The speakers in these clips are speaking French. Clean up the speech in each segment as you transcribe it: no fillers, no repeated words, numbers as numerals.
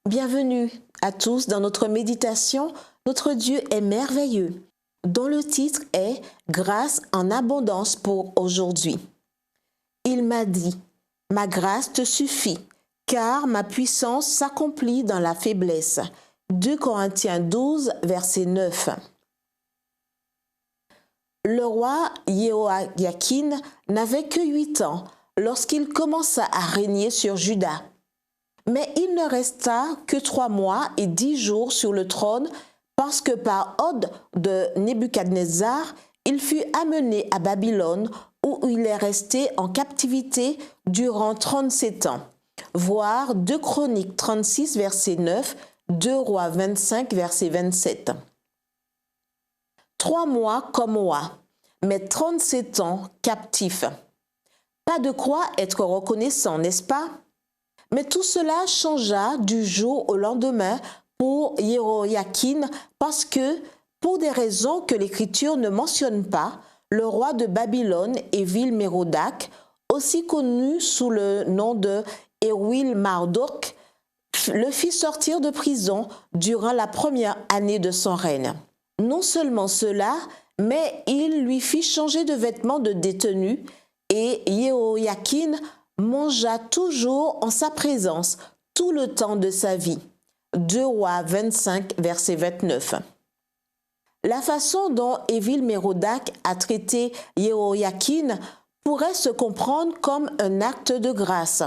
Bienvenue à tous dans notre méditation. Notre Dieu est merveilleux, dont le titre est « Grâce en abondance pour aujourd'hui ». Il m'a dit « Ma grâce te suffit, car ma puissance s'accomplit dans la faiblesse ». 2 Corinthiens 12, verset 9. Le roi Jéhoïakin n'avait que 8 ans lorsqu'il commença à régner sur Juda. Mais il ne resta que 3 mois et 10 jours sur le trône parce que par ordre de Nebuchadnezzar, il fut amené à Babylone où il est resté en captivité durant 37 ans. Voir 2 Chroniques 36, verset 9, 2 Rois 25, verset 27. 3 mois comme roi, mais 37 ans captif. Pas de quoi être reconnaissant, n'est-ce pas? Mais tout cela changea du jour au lendemain pour Jéhoïakin parce que, pour des raisons que l'Écriture ne mentionne pas, le roi de Babylone, Évil-Mérodach, aussi connu sous le nom de Éwil-Marduk, le fit sortir de prison durant la première année de son règne. Non seulement cela, mais il lui fit changer de vêtements de détenu et Jéhoïakin mangea toujours en sa présence tout le temps de sa vie. 2 Rois 25, verset 29. La façon dont Évil-Mérodach a traité Jéhoïakin pourrait se comprendre comme un acte de grâce.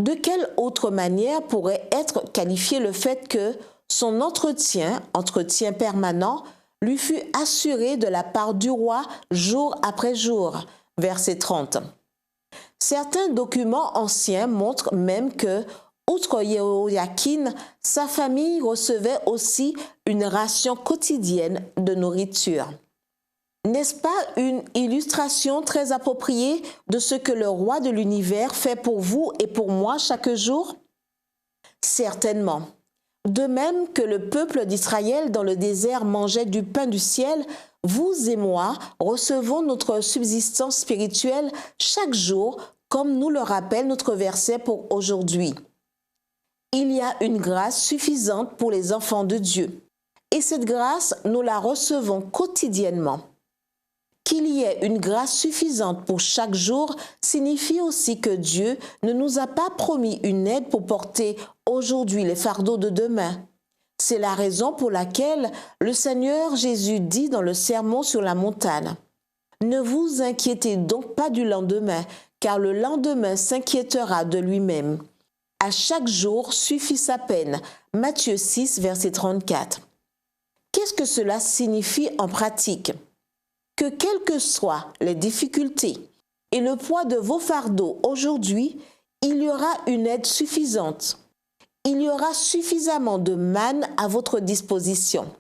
De quelle autre manière pourrait être qualifié le fait que son entretien permanent, lui fut assuré de la part du roi jour après jour, verset 30. Certains documents anciens montrent même que, outre Jéhoïakin, sa famille recevait aussi une ration quotidienne de nourriture. N'est-ce pas une illustration très appropriée de ce que le roi de l'univers fait pour vous et pour moi chaque jour? Certainement. De même que le peuple d'Israël dans le désert mangeait du pain du ciel, vous et moi recevons notre subsistance spirituelle chaque jour, comme nous le rappelle notre verset pour aujourd'hui. Il y a une grâce suffisante pour les enfants de Dieu, et cette grâce, nous la recevons quotidiennement. Qu'il y ait une grâce suffisante pour chaque jour signifie aussi que Dieu ne nous a pas promis une aide pour porter aujourd'hui les fardeaux de demain. C'est la raison pour laquelle le Seigneur Jésus dit dans le Sermon sur la montagne « Ne vous inquiétez donc pas du lendemain, car le lendemain s'inquiétera de lui-même. À chaque jour suffit sa peine. » Matthieu 6, verset 34. Qu'est-ce que cela signifie en pratique? Que quelles que soient les difficultés et le poids de vos fardeaux aujourd'hui, il y aura une aide suffisante. Il y aura suffisamment de manne à votre disposition.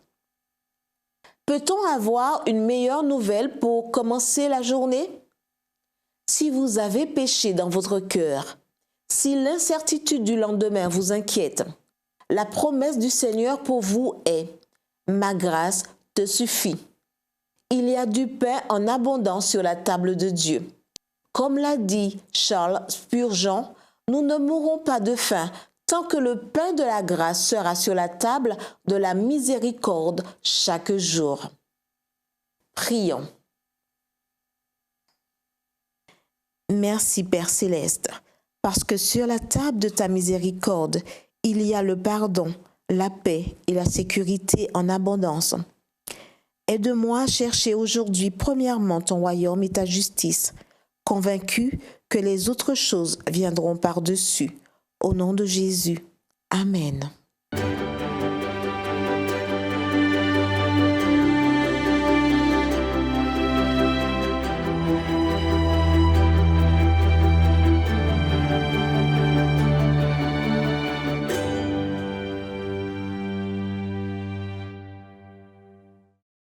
Peut-on avoir une meilleure nouvelle pour commencer la journée? Si vous avez péché dans votre cœur, si l'incertitude du lendemain vous inquiète, la promesse du Seigneur pour vous est « Ma grâce te suffit ». Il y a du pain en abondance sur la table de Dieu. Comme l'a dit Charles Spurgeon, nous ne mourrons pas de faim tant que le pain de la grâce sera sur la table de la miséricorde chaque jour. Prions. Merci Père Céleste, parce que sur la table de ta miséricorde, il y a le pardon, la paix et la sécurité en abondance. Aide-moi à chercher aujourd'hui premièrement ton royaume et ta justice, convaincu que les autres choses viendront par-dessus. Au nom de Jésus. Amen.